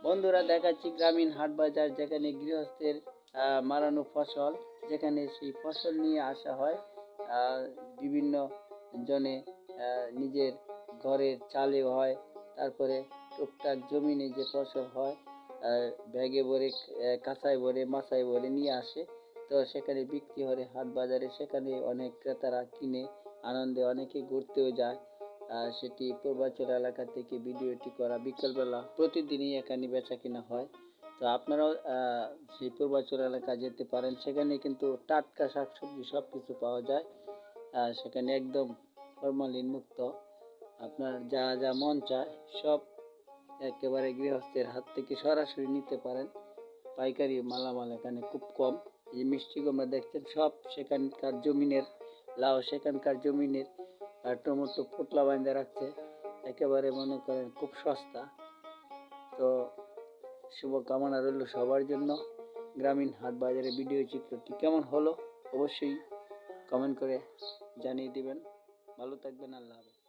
বন্ধুরা, দেখাচ্ছি গ্রামীণ হাট বাজার, যেখানে গৃহস্থের মারানো ফসল, যেখানে সেই ফসল নিয়ে আসা হয় বিভিন্ন জনে নিজের ঘরের চালে হয়, তারপরে টুকটাক জমিনে যে ফসল হয় ব্যাগে ভরে, কাঁচায় ভরে, মাচায় ভরে নিয়ে আসে। তো সেখানে বিক্রি হয় হাট বাজারে, সেখানে অনেক ক্রেতারা কিনে আনন্দে অনেকে ঘুরতেও যায়। সেটি পূর্বাচল এলাকা থেকে ভিডিওটি করা। বিকেলবেলা প্রতিদিনই এখানে বেচা কিনা হয়। তো আপনারাও সেই পূর্বাচল এলাকা যেতে পারেন, সেখানে কিন্তু টাটকা শাকসবজি সব কিছু পাওয়া যায়। সেখানে একদম ফরমালিন মুক্ত, আপনার যা যা মন চায় সব একেবারে গৃহস্থের হাত থেকে সরাসরি নিতে পারেন। পাইকারি মালামাল এখানে খুব কম। এই মিষ্টি কুমড়া দেখছেন, সব সেখানকার জমিনের লাউ, সেখানকার জমিনের। আর টমেটো পোটলা বাঁধে রাখছে, একেবারে মনে করেন খুব সস্তা। তো শুভকামনা রইল সবার জন্য। গ্রামীণ হাট বাজারের ভিডিও চিত্রটি কেমন হলো অবশ্যই কমেন্ট করে জানিয়ে দিবেন। ভালো থাকবেন, আল্লাহ হাফেজ।